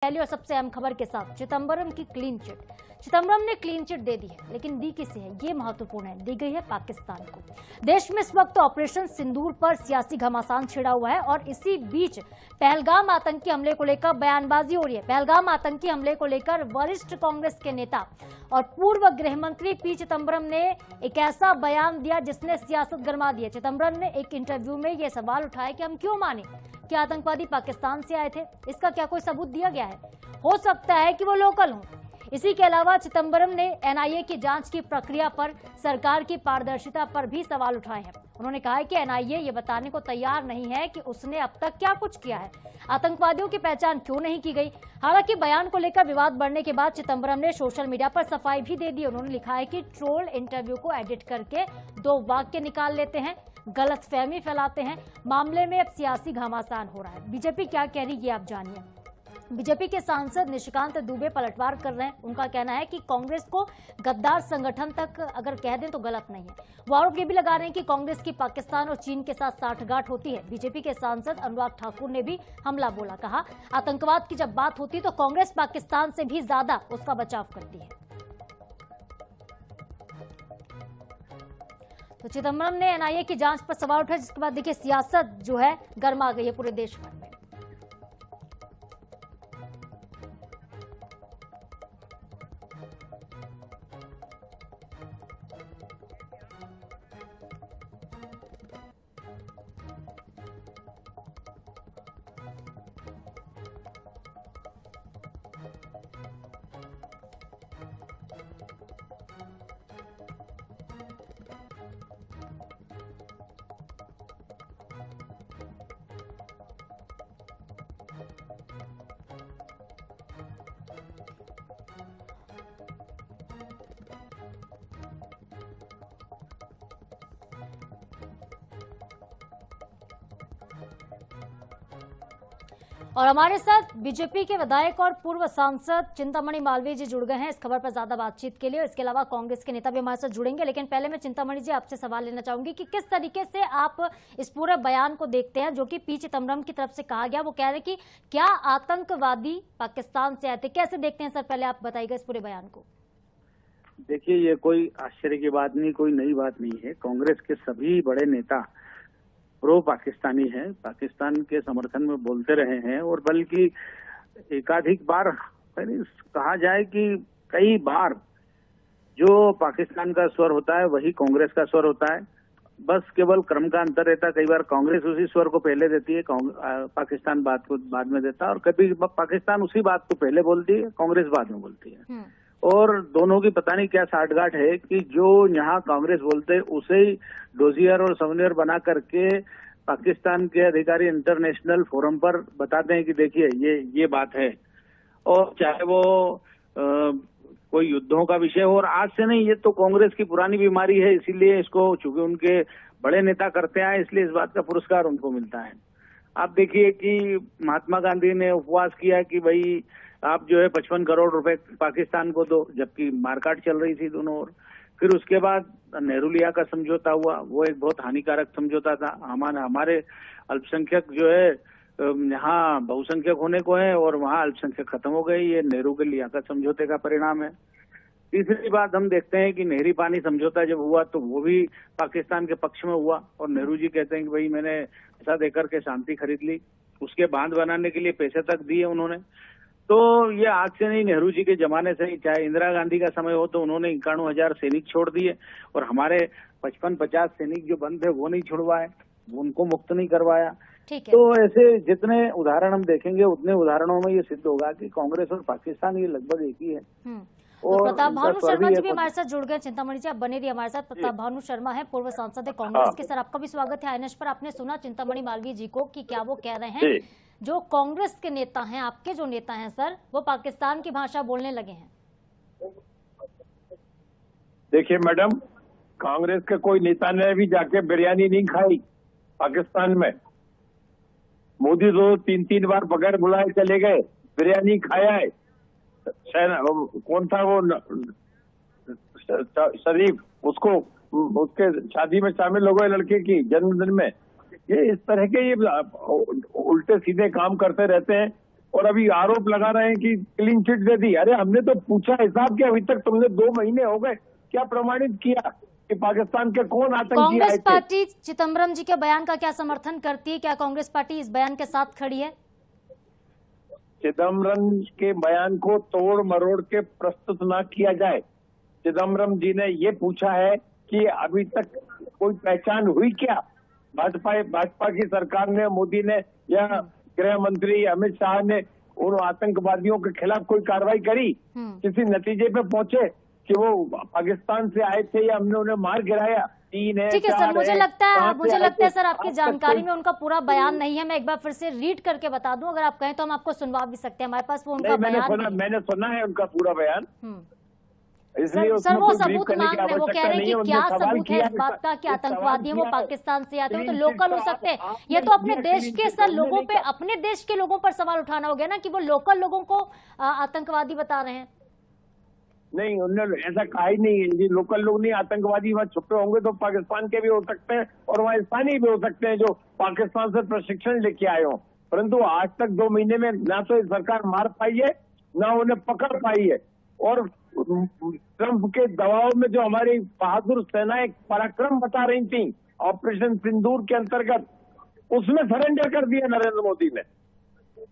पहली और सबसे अहम खबर के साथ चिदंबरम की क्लीन चिट। चिदंबरम ने क्लीन चिट दे दी है, लेकिन दी किसे है ये महत्वपूर्ण है। दी गई है पाकिस्तान को। देश में इस वक्त ऑपरेशन सिंदूर पर सियासी घमासान छिड़ा हुआ है और इसी बीच पहलगाम आतंकी हमले को लेकर बयानबाजी हो रही है। पहलगाम आतंकी हमले को लेकर वरिष्ठ कांग्रेस के नेता और पूर्व गृह मंत्री पी चिदंबरम ने एक ऐसा बयान दिया जिसने सियासत गरमा दी है। चिदंबरम ने एक इंटरव्यू में यह सवाल उठाया कि हम क्यों माने कि आतंकवादी पाकिस्तान से आए थे, इसका क्या कोई सबूत दिया गया है? हो सकता है कि वो लोकल हों। इसी के अलावा चिदंबरम ने एनआईए की जांच की प्रक्रिया पर, सरकार की पारदर्शिता पर भी सवाल उठाए हैं। उन्होंने कहा है कि एनआईए ये बताने को तैयार नहीं है कि उसने अब तक क्या कुछ किया है, आतंकवादियों की पहचान क्यों नहीं की गई। हालांकि बयान को लेकर विवाद बढ़ने के बाद चिदंबरम ने सोशल मीडिया पर सफाई भी दे दी। उन्होंने लिखा है कि ट्रोल इंटरव्यू को एडिट करके 2 वाक्य निकाल लेते हैं, गलतफहमी फैलाते हैं, मामले में अब सियासी घमासान हो रहा है। बीजेपी क्या कह रही है ये आप जानिए। बीजेपी के सांसद निशिकांत दुबे पलटवार कर रहे हैं। उनका कहना है कि कांग्रेस को गद्दार संगठन तक अगर कह दें तो गलत नहीं है। वो आरोप ये भी लगा रहे हैं कि कांग्रेस की पाकिस्तान और चीन के साथ साठगांठ होती है। बीजेपी के सांसद अनुराग ठाकुर ने भी हमला बोला, कहा आतंकवाद की जब बात होती है तो कांग्रेस पाकिस्तान से भी ज्यादा उसका बचाव करती है। तो चिदंबरम ने एनआईए की जांच पर सवाल उठाया, जिसके बाद देखिए सियासत जो है गर्मा गई है पूरे देश भर में। और हमारे साथ बीजेपी के विधायक और पूर्व सांसद चिंतामणि मालवीय जी जुड़ गए हैं इस खबर पर ज्यादा बातचीत के लिए। इसके अलावा कांग्रेस के नेता भी हमारे साथ जुड़ेंगे, लेकिन पहले मैं चिंतामणि जी आपसे सवाल लेना चाहूंगी कि किस तरीके से आप इस पूरे बयान को देखते हैं जो कि पी चिदंबरम की तरफ से कहा गया। वो कह रहे कि क्या आतंकवादी पाकिस्तान से आए थे, कैसे देखते हैं सर? पहले आप बताइएगा इस पूरे बयान को। देखिए, ये कोई आश्चर्य की बात नहीं, कोई नई बात नहीं है। कांग्रेस के सभी बड़े नेता प्रो पाकिस्तानी हैं, पाकिस्तान के समर्थन में बोलते रहे हैं और बल्कि एकाधिक बार कहा जाए कि कई बार जो पाकिस्तान का स्वर होता है वही कांग्रेस का स्वर होता है। बस केवल क्रम का अंतर रहता है। कई बार कांग्रेस उसी स्वर को पहले देती है, पाकिस्तान बात को बाद में देता है, और कभी पाकिस्तान उसी बात को पहले बोलती है, कांग्रेस बाद में बोलती है। और दोनों की पता नहीं क्या साठगांठ है कि जो यहाँ कांग्रेस बोलते हैं उसे ही डोजियर और सवनियर बना करके पाकिस्तान के अधिकारी इंटरनेशनल फोरम पर बताते हैं कि देखिए ये बात है। और चाहे वो कोई युद्धों का विषय हो, और आज से नहीं, ये तो कांग्रेस की पुरानी बीमारी है। इसीलिए इसको, चूंकि उनके बड़े नेता करते आए, इसलिए इस बात का पुरस्कार उनको मिलता है। आप देखिए कि महात्मा गांधी ने उपवास किया कि भाई आप जो है 55 करोड़ रुपए पाकिस्तान को दो, जबकि मारकाट चल रही थी दोनों ओर। फिर उसके बाद नेहरू लिया का समझौता हुआ, वो एक बहुत हानिकारक समझौता था। हमारे अल्पसंख्यक जो है यहाँ बहुसंख्यक होने को है और वहाँ अल्पसंख्यक खत्म हो गई। ये नेहरू के लिया का समझौते का परिणाम है। तीसरी बात हम देखते हैं कि नहरी पानी समझौता जब हुआ तो वो भी पाकिस्तान के पक्ष में हुआ, और नेहरू जी कहते हैं कि भाई मैंने पैसा देकर के शांति खरीद ली, उसके बांध बनाने के लिए पैसे तक दिए उन्होंने। तो ये आज से नहीं, नेहरू जी के जमाने से ही, चाहे इंदिरा गांधी का समय हो तो उन्होंने 91,000 सैनिक छोड़ दिए, और हमारे 55-50 सैनिक जो बंद थे वो नहीं छुड़वाए, उनको मुक्त नहीं करवाया। तो ऐसे जितने उदाहरण हम देखेंगे उतने उदाहरणों में ये सिद्ध होगा कि कांग्रेस और पाकिस्तान ये लगभग एक ही है। और प्रताप भानु शर्मा जी भी हमारे साथ जुड़ गए। चिंतामणि जी आप बने रहिए हमारे साथ। प्रताप भानु शर्मा है, पूर्व सांसद है कांग्रेस के। सर आपका भी स्वागत है INS पर। आपने सुना चिंतामणि मालवीय जी को कि क्या वो कह रहे हैं, जो कांग्रेस के नेता हैं, आपके जो नेता हैं सर, वो पाकिस्तान की भाषा बोलने लगे हैं? देखिए मैडम, कांग्रेस के कोई नेता ने भी जाके बिरयानी नहीं खाई पाकिस्तान में। मोदी तो 3-3 बार बगैर बुलाए चले गए, बिरयानी खाया है। कौन था वो शरीफ, उसको उसके शादी में शामिल हो गए लड़के की जन्मदिन में। ये इस तरह के ये उल्टे सीधे काम करते रहते हैं। और अभी आरोप लगा रहे हैं कि क्लीन चिट दे दी। अरे हमने तो पूछा हिसाब कि अभी तक तुमने 2 महीने हो गए, क्या प्रमाणित किया कि पाकिस्तान के कौन आतंकी आए कांग्रेस थे? पार्टी चिदम्बरम जी के बयान का क्या समर्थन करती है? क्या कांग्रेस पार्टी इस बयान के साथ खड़ी है? चिदम्बरम के बयान को तोड़ मरोड़ के प्रस्तुत ना किया जाए। चिदम्बरम जी ने ये पूछा है कि अभी तक कोई पहचान हुई क्या? भाजपा की सरकार ने, मोदी ने या गृह मंत्री अमित शाह ने उन आतंकवादियों के खिलाफ कोई कार्रवाई करी? किसी नतीजे पे पहुंचे कि वो पाकिस्तान से आए थे या हमने उन्हें मार गिराया? 3 है, ठीक है 4 सर, मुझे लगता है सर आपकी आज तक जानकारी में उनका पूरा बयान नहीं है। मैं एक बार फिर से रीड करके बता दूं, अगर आप कहें तो हम आपको सुनवा भी सकते हैं। हमारे पास वो उनका बयान मैंने सुना है उनका पूरा बयान। सर वो सबूत मांग रहे हैं, वो कह रहे हैं कि क्या सबूत है इस बात का कि आतंकवादी वो पाकिस्तान से आते हो तो लोकल हो सकते हैं। ये तो अपने देश के सर लोगों पे, अपने देश के लोगों पर सवाल उठाना हो गया ना कि वो लोकल लोगों को आतंकवादी बता रहे हैं। नहीं, उन्होंने ऐसा कहा ही नहीं है जी। लोकल लोग नहीं, आतंकवादी वहाँ छुपे होंगे तो पाकिस्तान के भी हो सकते हैं और वहाँ स्थानीय भी हो सकते हैं जो पाकिस्तान से प्रशिक्षण लेके आए हो। परंतु आज तक 2 महीने में ना तो सरकार मार पाई है, ना उन्हें पकड़ पाई है। और ट्रंप के दबाव में जो हमारी बहादुर सेनाएं पराक्रम बता रही थी ऑपरेशन सिंदूर के अंतर्गत, उसमें सरेंडर कर दिया नरेंद्र मोदी ने।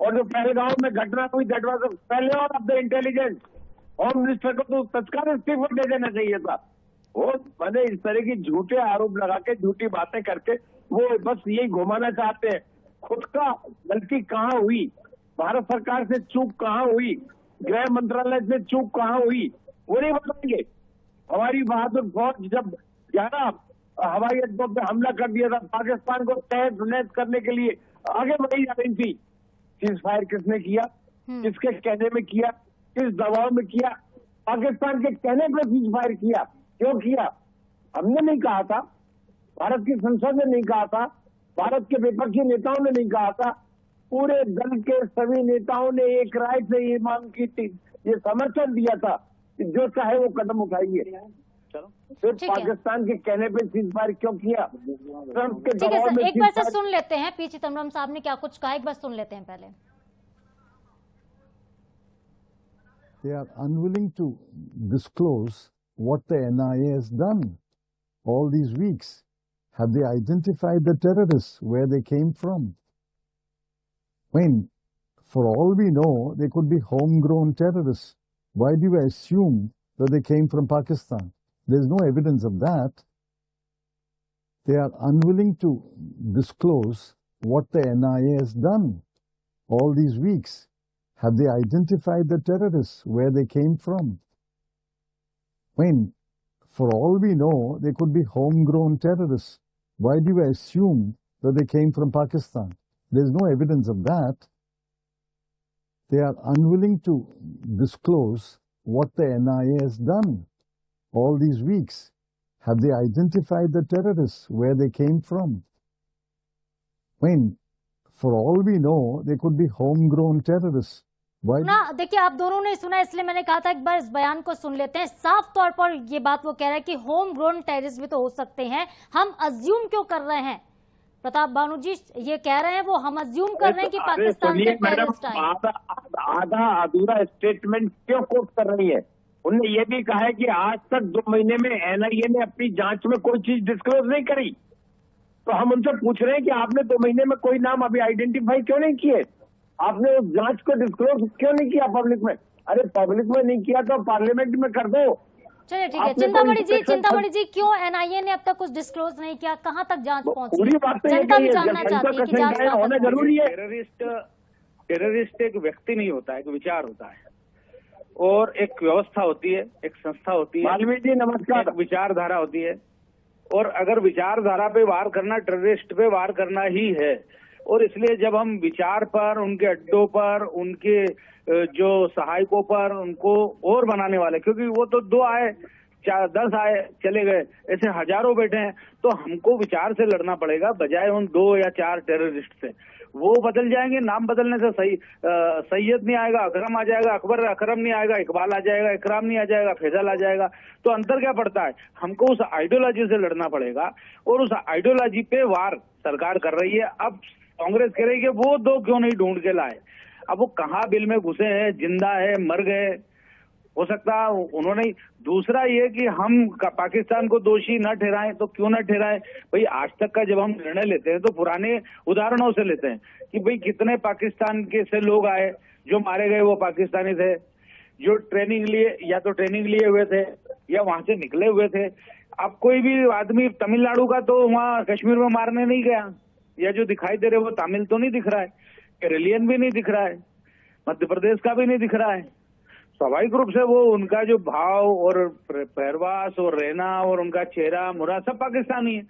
और जो पहलगांव में घटना हुई, दैट वाज पहले और of the intelligence. Home minister को तो तत्काल इस्तीफा दे देना चाहिए था। वो मैंने इस तरह की झूठे आरोप लगा के, झूठी बातें करके वो बस यही घुमाना चाहते हैं। खुद का गलती कहाँ हुई, भारत सरकार से चूक कहाँ हुई, गृह मंत्रालय से चूक कहाँ हुई, वो नहीं बताएंगे। हमारी बहादुर फौज जब 11 हवाई अड्डों पे हमला कर दिया था, पाकिस्तान को तहस नहस करने के लिए आगे बढ़ी जा रही थी। सीज फायर किसने किया, किसके कहने में किया, किस दबाव में किया? पाकिस्तान के कहने पर सीज फायर किया। क्यों किया? हमने नहीं कहा था, भारत की संसद ने नहीं कहा था, भारत के विपक्षी नेताओं ने नहीं कहा था, पूरे दल के सभी नेताओं ने एक राय से ये मांग की थी, ये समर्थन दिया था कि जो चाहे वो कदम उठाइए। फिर पाकिस्तान के कहने पे सीज फायर क्यों किया? ट्रंप के दबाव में। एक बार से सुन लेते हैं पी चिदम्बरम साहब ने क्या कुछ कहा, एक बार सुन लेते हैं पहले। They are unwilling to disclose what the NIA has done all these weeks. Have they identified the terrorists, where they came from? I mean, for all we know, they could be homegrown terrorists. Why do you assume that they came from Pakistan? There's no evidence of that. They are unwilling to disclose what the NIA has done all these weeks. Have they identified the terrorists, where they came from? I mean, for all we know, they could be homegrown terrorists. Why do you assume that they came from Pakistan? There's no evidence of that. They are unwilling to disclose what the NIA has done all these weeks. Have they identified the terrorists, where they came from? I mean, for all we know, they could be homegrown terrorists. ना देखिए, आप दोनों ने सुना इसलिए मैंने कहा था एक बार इस बयान को सुन लेते हैं। साफ तौर पर ये बात वो कह रहा है कि होम ग्रोन टेररिस्ट भी तो हो सकते हैं, हम अज्यूम क्यों कर रहे हैं? प्रताप भानु जी ये कह रहे हैं, वो हम अज्यूम कर रहे हैं कि पाकिस्तान से टेररिस्ट आए। आधा अधूरा स्टेटमेंट क्यों कोट कर रही है? उन्होंने ये भी कहा है कि आज तक 2 महीने में NIA ने अपनी जांच में कोई चीज डिस्क्लोज नहीं करी। तो हम उनसे पूछ रहे हैं कि आपने 2 महीने में कोई नाम अभी आइडेंटिफाई क्यों नहीं किए? आपने उस जांच को डिस्क्लोज क्यों नहीं किया पब्लिक में? अरे पब्लिक में नहीं किया तो पार्लियामेंट में कर दो। चलिए ठीक है, चिंतामणि जी क्यों NIA ने अब तक कुछ डिस्क्लोज नहीं किया? कहाँ तक जांच पहुंची? पूरी बात तो जनता भी जानना चाहती है कि जांच होना जरूरी है। टेररिस्ट एक व्यक्ति नहीं होता है, एक विचार होता है, और एक व्यवस्था होती है, एक संस्था होती है, वाल्मीकि जी नमस्कार, विचारधारा होती है। और अगर विचारधारा पे वार करना टेररिस्ट पे वार करना ही है, और इसलिए जब हम विचार पर, उनके अड्डों पर, उनके जो सहायकों पर, उनको और बनाने वाले, क्योंकि वो तो 2 आए 10 आए चले गए, ऐसे हजारों बैठे हैं, तो हमको विचार से लड़ना पड़ेगा बजाय उन 2 या 4 टेररिस्ट से। वो बदल जाएंगे, नाम बदलने से सैयद नहीं आएगा, अकरम आ जाएगा, अकबर अकरम नहीं आएगा, इकबाल आ जाएगा, इकराम नहीं आ जाएगा, फैजल आ जाएगा। तो अंतर क्या पड़ता है? हमको उस आइडियोलॉजी से लड़ना पड़ेगा, और उस आइडियोलॉजी पे वार सरकार कर रही है। अब कांग्रेस कह रही है कि वो 2 क्यों नहीं ढूंढ के लाए। अब वो कहाँ बिल में घुसे हैं, जिंदा है, मर गए, हो सकता उन्होंने। दूसरा ये कि हम पाकिस्तान को दोषी न ठहराएं तो क्यों न ठहराएं भाई। आज तक का जब हम निर्णय लेते हैं तो पुराने उदाहरणों से लेते हैं कि भाई कितने पाकिस्तान के से लोग आए, जो मारे गए वो पाकिस्तानी थे, जो ट्रेनिंग लिए या तो ट्रेनिंग लिए हुए थे या वहां से निकले हुए थे। अब कोई भी आदमी तमिलनाडु का तो वहां कश्मीर में मारने नहीं गया, या जो दिखाई दे रहे वो तमिल तो नहीं दिख रहा है, केरलियन भी नहीं दिख रहा है, मध्य प्रदेश का भी नहीं दिख रहा है। स्वाभाविक रूप से वो उनका जो भाव और पहरवास और रहना और उनका चेहरा मुरा सब पाकिस्तानी है।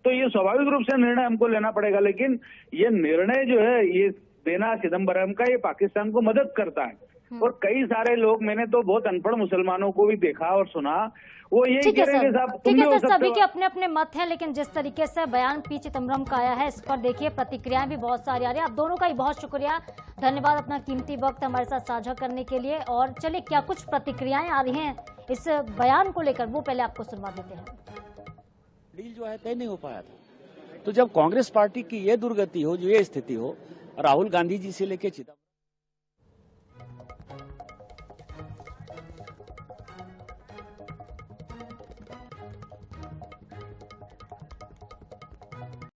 तो ये स्वाभाविक रूप से निर्णय हमको लेना पड़ेगा, लेकिन ये निर्णय जो है ये देना चिदम्बरम का, ये पाकिस्तान को मदद करता है। और कई सारे लोग, मैंने तो बहुत अनपढ़ मुसलमानों को भी देखा और सुना, वो यही कह रहे हैं साहब ठीक है सर, सभी के अपने अपने मत हैं, लेकिन जिस तरीके से बयान पी चिदम्बरम का आया है इस पर देखिए प्रतिक्रियाएं भी बहुत सारी आ रही है। आप दोनों का ही बहुत शुक्रिया, धन्यवाद अपना कीमती वक्त हमारे साथ साझा करने के लिए। और चलिए क्या कुछ प्रतिक्रियाएं आ रही हैं इस बयान को लेकर, वो पहले आपको सुनवा देते हैं। डील जो है तय नहीं हो पाया था, तो जब कांग्रेस पार्टी की ये दुर्गति हो, जो ये स्थिति हो, राहुल गांधी जी से लेके चिदम्बरम